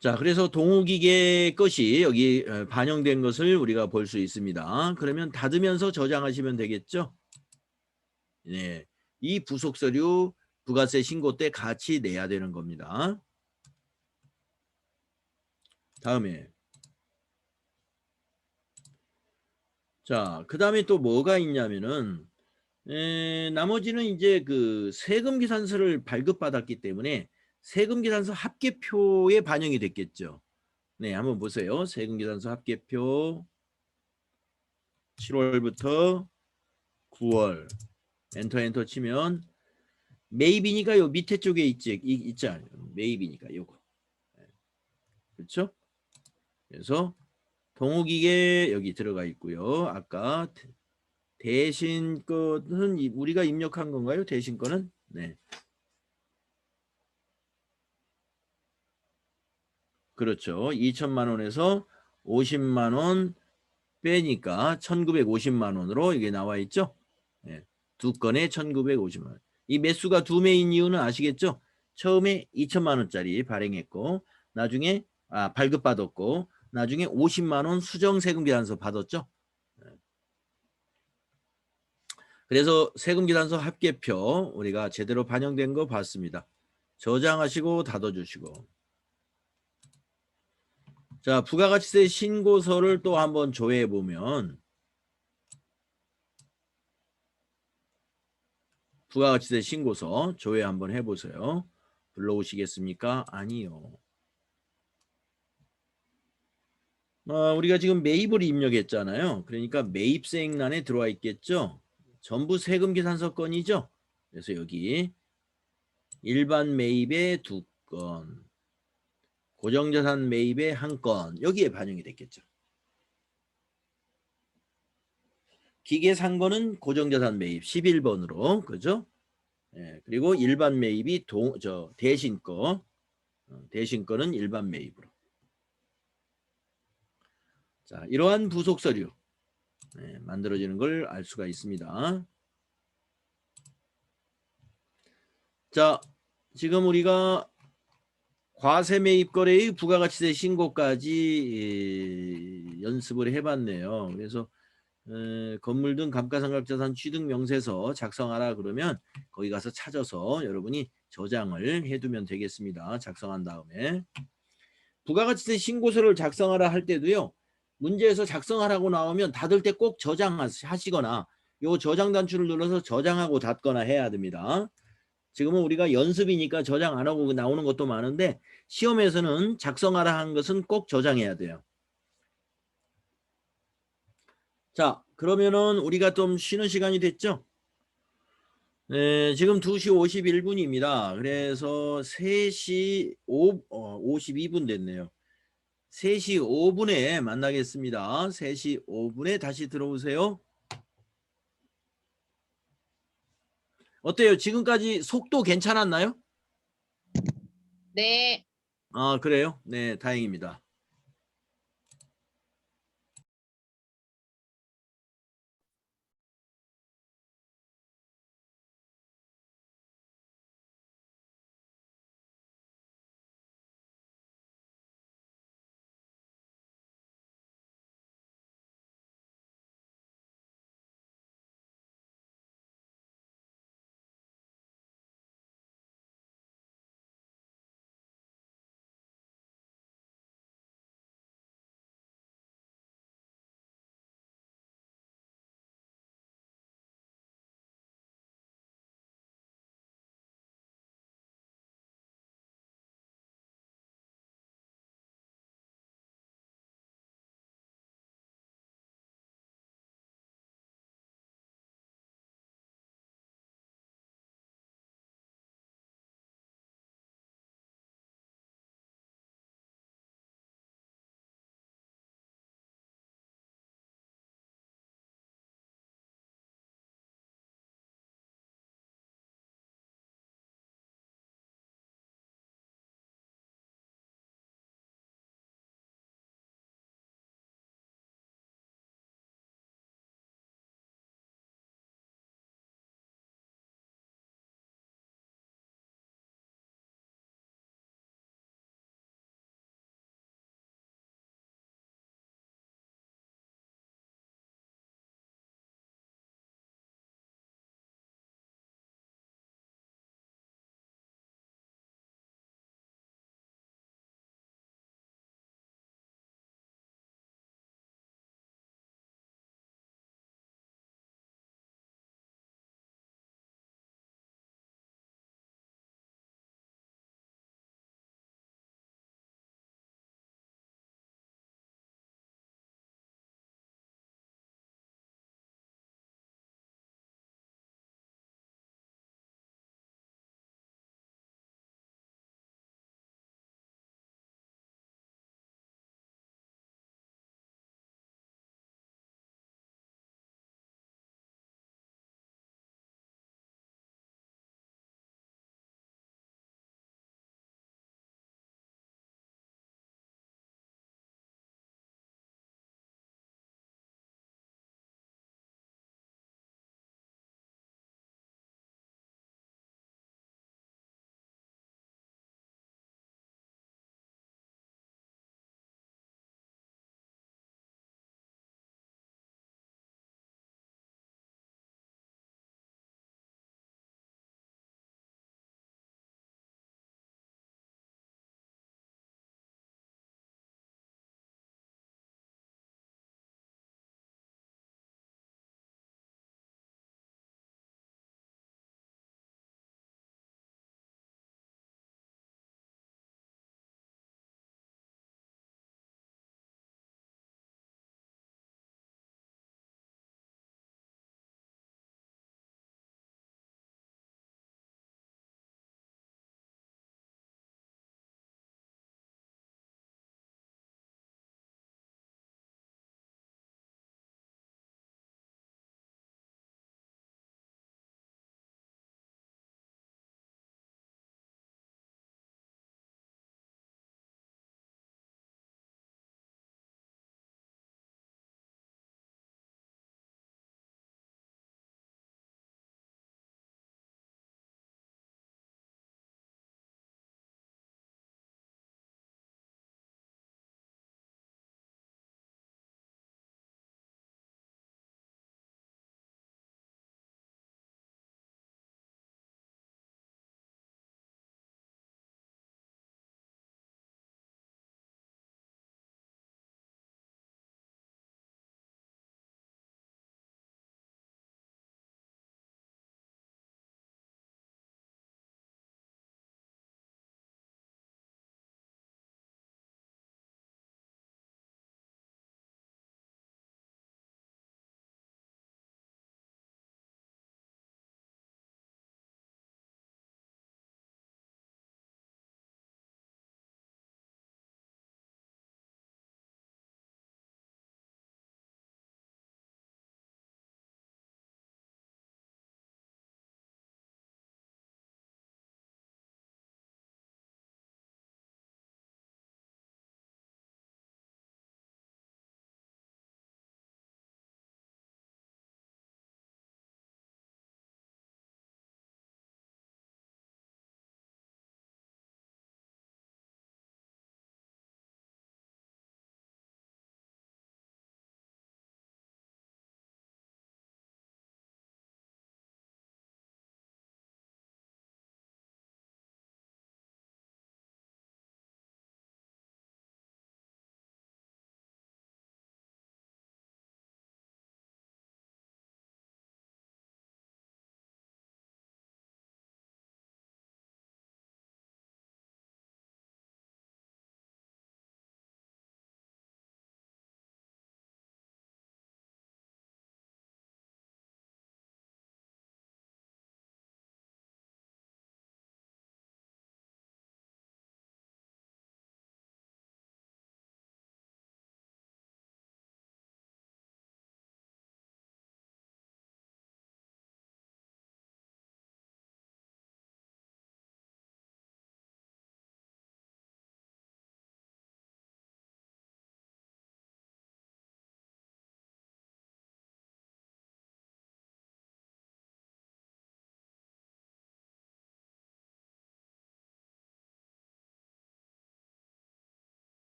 자, 그래서 동호기계 것이 여기 반영된 것을 우리가 볼 수 있습니다. 그러면 닫으면서 저장하시면 되겠죠. 네. 이 부속 서류 부가세 신고 때 같이 내야 되는 겁니다. 다음에 자, 그 다음에 또 뭐가 있냐면은 나머지는 이제 그 세금 계산서를 발급받았기 때문에 세금 계산서 합계표에 반영이 됐겠죠. 네, 한번 보세요. 세금 계산서 합계표 7월부터 9월 엔터 치면 매입이니까 요 밑에 쪽에 있잖아요. 매입이니까 요거. 그렇죠? 그래서 동호기계 여기 들어가 있고요. 아까 대신 거는 우리가 입력한 건가요? 대신 거는? 네. 그렇죠. 2천만 원에서 50만 원 빼니까 1950만 원으로 이게 나와 있죠. 네. 두 건에 1950만 원. 이 매수가 두 매인 이유는 아시겠죠? 처음에 2천만 원짜리 발행했고 나중에 발급받았고 나중에 50만 원 수정세금 계산서 받았죠. 그래서 세금 계산서 합계표 우리가 제대로 반영된 거 봤습니다. 저장하시고 닫아주시고. 자, 부가가치세 신고서를 또 한번 조회해 보면 부가가치세 신고서 조회 한번 해보세요. 불러오시겠습니까? 아니요. 우리가 지금 매입을 입력했잖아요. 그러니까 매입세액란에 들어와 있겠죠. 전부 세금 계산서 건이죠. 그래서 여기 일반 매입의 2건, 고정자산 매입의 1건 여기에 반영이 됐겠죠. 기계 산 거는 고정자산 매입 11번으로 그죠? 예, 그리고 일반 매입이 대신 거는 일반 매입으로. 자, 이러한 부속 서류 만들어지는 걸 알 수가 있습니다. 자, 지금 우리가 과세 매입 거래의 부가가치세 신고까지 연습을 해봤네요. 그래서 건물 등 감가상각자산 취득 명세서 작성하라 그러면 거기 가서 찾아서 여러분이 저장을 해두면 되겠습니다. 작성한 다음에 부가가치세 신고서를 작성하라 할 때도요. 문제에서 작성하라고 나오면 닫을 때 꼭 저장하시거나 요 저장 단추를 눌러서 저장하고 닫거나 해야 됩니다. 지금은 우리가 연습이니까 저장 안 하고 나오는 것도 많은데 시험에서는 작성하라 한 것은 꼭 저장해야 돼요. 자, 그러면은 우리가 좀 쉬는 시간이 됐죠? 네, 지금 2시 51분입니다. 그래서 3시 52분 됐네요. 3시 5분에 만나겠습니다. 3시 5분에 다시 들어오세요. 어때요? 지금까지 속도 괜찮았나요? 네. 아, 그래요? 네, 다행입니다.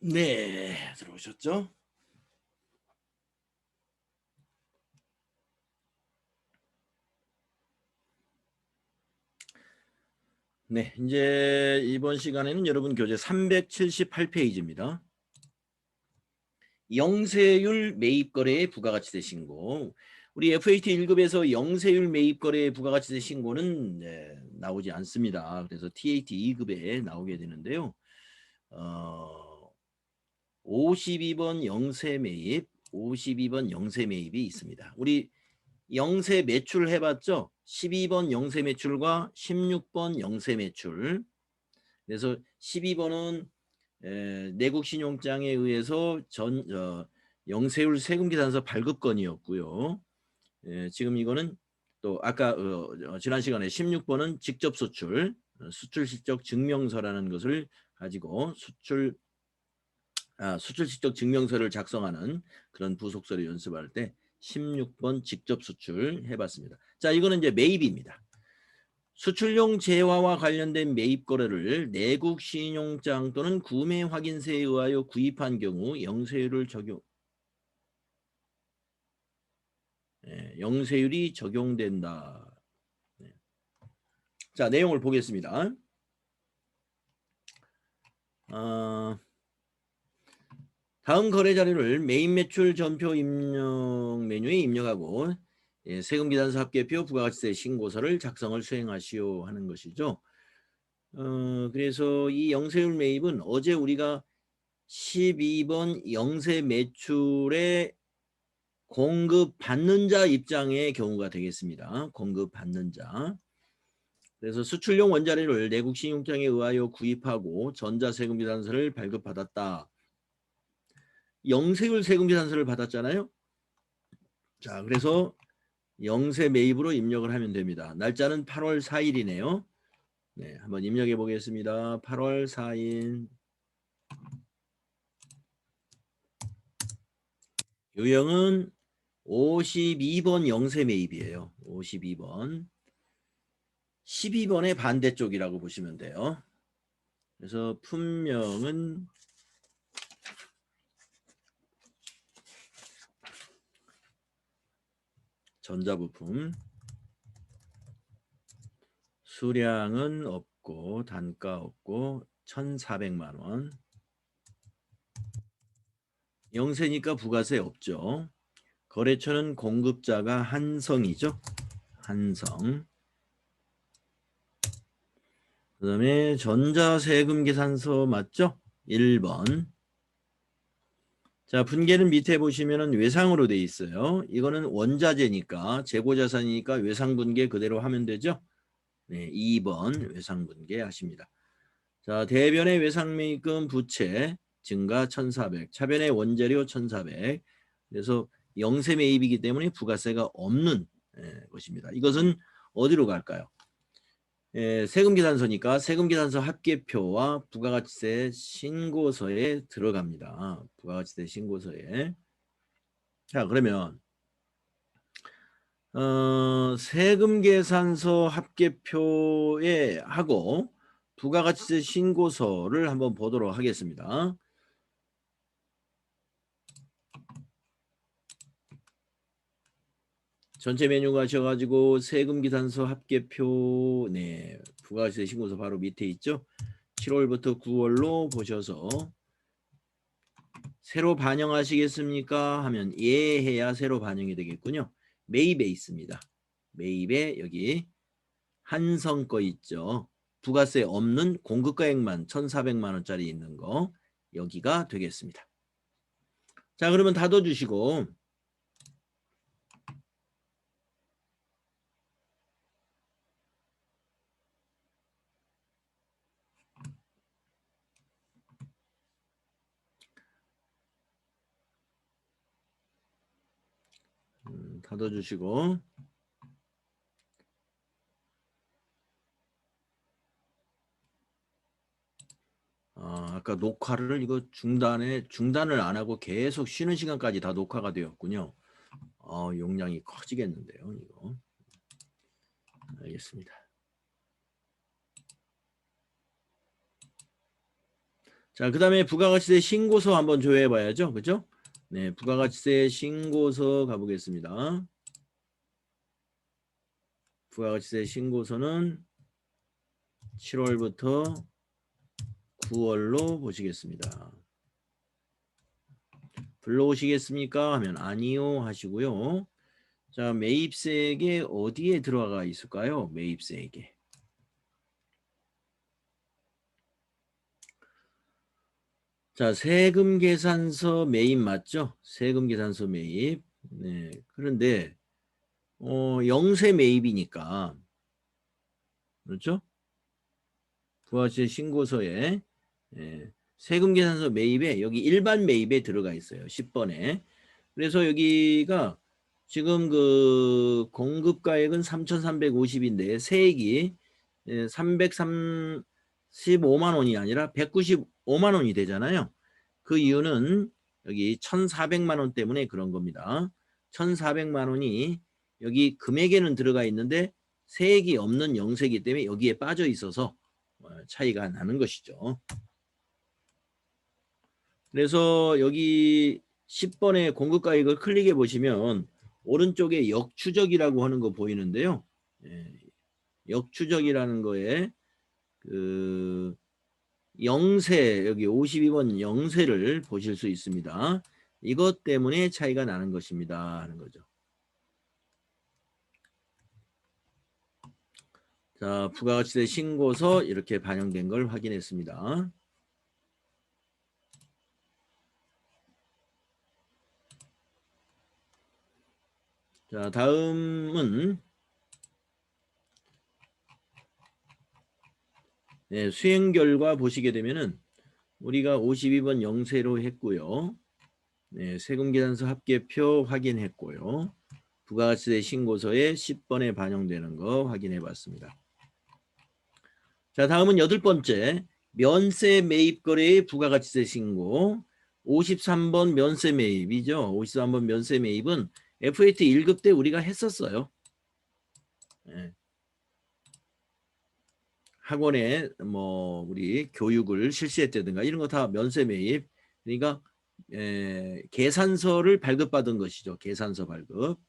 네, 들어오셨죠? 네, 이제 이번 시간에는 여러분 교재 378페이지입니다. 영세율 매입거래의 부가가치세 신고. 우리 FAT 1급에서 영세율 매입거래의 부가가치세 신고는 나오지 않습니다. 그래서 TAT 2급에 나오게 되는데요. 52번 영세 매입, 52번 영세 매입이 있습니다. 우리 영세 매출 해봤죠? 12번 영세 매출과 16번 영세 매출. 그래서 12번은 내국신용장에 의해서 영세율 세금계산서 발급건이었고요. 지금 이거는 또 아까 지난 시간에 16번은 직접 수출, 수출 실적 증명서라는 것을 가지고 수출 실적 증명서를 작성하는 그런 부속서를 연습할 때 16번 직접 수출 해봤습니다. 자, 이거는 이제 매입입니다. 수출용 재화와 관련된 매입 거래를 내국 신용장 또는 구매 확인세에 의하여 구입한 경우 영세율을 영세율이 적용된다. 자, 내용을 보겠습니다. 다음 거래 자료를 매입 매출 전표 입력 메뉴에 입력하고 세금계산서 합계표 부가가치세 신고서를 작성을 수행하시오 하는 것이죠. 그래서 이 영세율 매입은 어제 우리가 12번 영세 매출의 공급받는 자 입장의 경우가 되겠습니다. 공급받는 자. 그래서 수출용 원자료를 내국 신용장에 의하여 구입하고 전자세금계산서를 발급받았다. 영세율 세금계산서를 받았잖아요. 자, 그래서 영세 매입으로 입력을 하면 됩니다. 날짜는 8월 4일이네요. 네, 한번 입력해 보겠습니다. 8월 4일. 유형은 52번 영세 매입이에요. 52번. 12번의 반대쪽이라고 보시면 돼요. 그래서 품명은 전자부품. 수량은 없고 단가 없고 1,400만 원. 영세니까 부가세 없죠. 거래처는 공급자가 한성이죠. 한성. 그 다음에 전자세금계산서 맞죠? 1번. 자, 분계는 밑에 보시면은 외상으로 돼 있어요. 이거는 원자재니까 재고자산이니까 외상분계 그대로 하면 되죠. 네, 2번 외상분계 하십니다. 자, 대변의 외상매입금 부채 증가 1,400, 차변의 원재료 1,400. 그래서 영세 매입이기 때문에 부가세가 없는 것입니다. 이것은 어디로 갈까요? 세금계산서니까 세금계산서 합계표와 부가가치세 신고서에 들어갑니다. 부가가치세 신고서에. 자, 그러면 세금계산서 합계표에 하고 부가가치세 신고서를 한번 보도록 하겠습니다. 전체 메뉴 가셔가지고 세금계산서 합계표, 네, 부가가치세 신고서 바로 밑에 있죠. 7월부터 9월로 보셔서 새로 반영하시겠습니까? 하면 예 해야 새로 반영이 되겠군요. 매입에 있습니다. 매입에 여기 한성 거 있죠. 부가세 없는 공급가액만 1,400만 원짜리 있는 거 여기가 되겠습니다. 자, 그러면 닫아주시고 닫아주시고 아까 녹화를 이거 중단을 안 하고 계속 쉬는 시간까지 다 녹화가 되었군요. 용량이 커지겠는데요, 이거. 알겠습니다. 자, 그 다음에 부가가치세 신고서 한번 조회해 봐야죠. 그죠? 네, 부가가치세 신고서 가보겠습니다. 부가가치세 신고서는 7월부터 9월로 보시겠습니다. 불러오시겠습니까? 하면 아니요 하시고요. 자, 매입세액에 어디에 들어가 있을까요? 매입세액에. 자, 세금 계산서 매입 맞죠? 세금 계산서 매입. 네. 그런데 영세 매입이니까 그렇죠? 부가세 신고서에 세금 계산서 매입에 여기 일반 매입에 들어가 있어요. 10번에. 그래서 여기가 지금 그 공급가액은 3,350인데 세액이 335만 원이 아니라 195만 원이 되잖아요. 그 이유는 여기 1,400만 원 때문에 그런 겁니다. 1,400만 원이 여기 금액에는 들어가 있는데 세액이 없는 영세이기 때문에 여기에 빠져 있어서 차이가 나는 것이죠. 그래서 여기 10번의 공급가액을 클릭해 보시면 오른쪽에 역추적이라고 하는 거 보이는데요. 역추적이라는 거에 그 영세, 여기 52번 영세를 보실 수 있습니다. 이것 때문에 차이가 나는 것입니다 하는 거죠. 자, 부가가치세 신고서 이렇게 반영된 걸 확인했습니다. 자, 다음은 수행 결과 보시게 되면은 우리가 52번 영세로 했고요. 세금계산서 합계표 확인했고요. 부가가치세 신고서에 10번에 반영되는 거 확인해 봤습니다. 자, 다음은 8번째 면세 매입 거래의 부가가치세 신고. 53번 면세 매입이죠. 53번 면세 매입은 FAT 1급 때 우리가 했었어요. 학원에 뭐 우리 교육을 실시했다든가 이런 거 다 면세 매입. 그러니까 계산서를 발급받은 것이죠. 계산서 발급.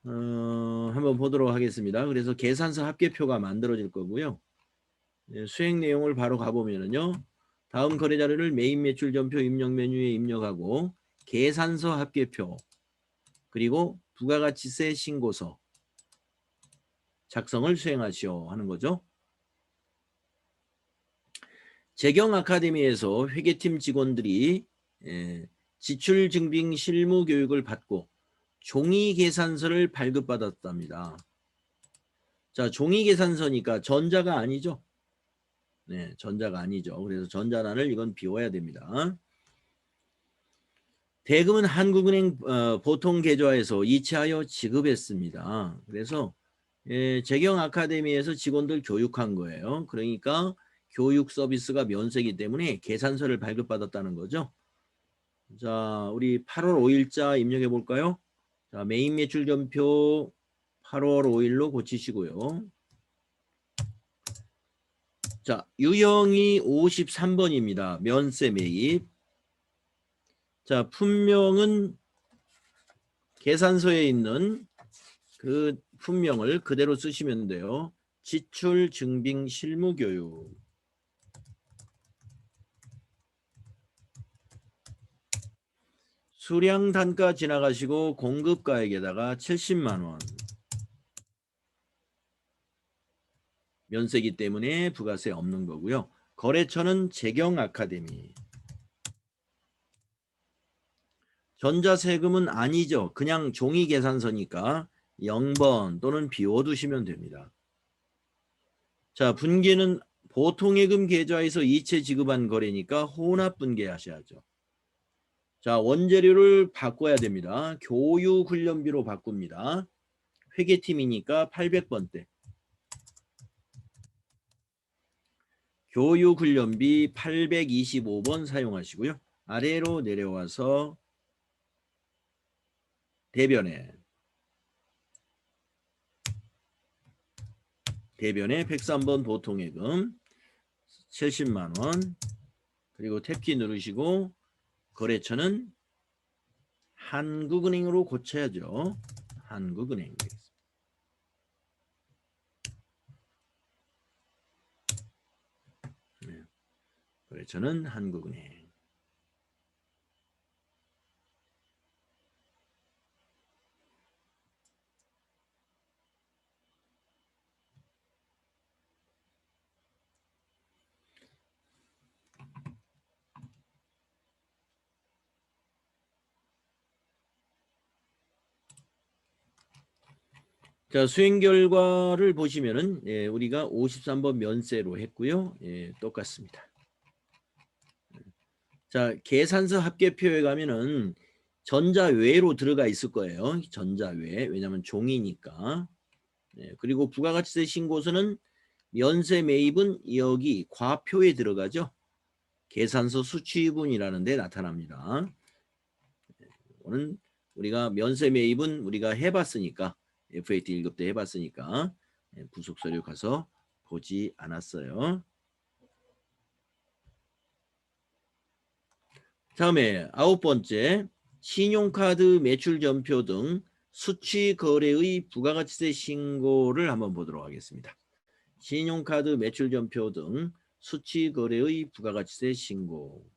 한번 보도록 하겠습니다. 그래서 계산서 합계표가 만들어질 거고요. 수행 내용을 바로 가보면은요. 다음 거래 자료를 매입 매출 전표 입력 메뉴에 입력하고 계산서 합계표 그리고 부가가치세 신고서 작성을 수행하시오 하는 거죠. 재경 아카데미에서 회계팀 직원들이 지출 증빙 실무 교육을 받고 종이 계산서를 발급받았답니다. 자, 종이 계산서니까 전자가 아니죠. 네, 전자가 아니죠. 그래서 전자란을 이건 비워야 됩니다. 대금은 한국은행 보통 계좌에서 이체하여 지급했습니다. 그래서 재경 아카데미에서 직원들 교육한 거예요. 그러니까 교육 서비스가 면세이기 때문에 계산서를 발급받았다는 거죠. 자, 우리 8월 5일자 입력해 볼까요? 자, 매입 매출 전표 8월 5일로 고치시고요. 자, 유형이 53번입니다. 면세 매입. 자, 품명은 계산서에 있는 그 품명을 그대로 쓰시면 돼요. 지출 증빙 실무 교육. 수량 단가 지나가시고 공급가액에다가 70만 원. 면세기 때문에 부가세 없는 거고요. 거래처는 재경 아카데미. 전자세금은 아니죠. 그냥 종이 계산서니까 0번 또는 비워두시면 됩니다. 자, 분계는 보통예금 계좌에서 이체 지급한 거래니까 혼합 분계하셔야죠. 자, 원재료를 바꿔야 됩니다. 교육훈련비로 바꿉니다. 회계팀이니까 800번대. 교육훈련비 825번 사용하시고요. 아래로 내려와서 대변에 103번 보통예금 70만 원 그리고 탭키 누르시고 거래처는 한국은행으로 고쳐야죠. 한국은행. 네. 거래처는 한국은행. 자, 수행 결과를 보시면은 우리가 53번 면세로 했고요. 똑같습니다. 자, 계산서 합계표에 가면은 전자외로 들어가 있을 거예요. 전자외. 왜냐하면 종이니까. 그리고 부가가치세 신고서는 면세 매입은 여기 과표에 들어가죠. 계산서 수취분이라는 데 나타납니다. 오늘 우리가 면세 매입은 우리가 해봤으니까 FAT 1급 때 해봤으니까 부속서류 가서 보지 않았어요. 다음에 9번째, 신용카드 매출전표 등 수취거래의 부가가치세 신고를 한번 보도록 하겠습니다. 신용카드 매출전표 등 수취거래의 부가가치세 신고.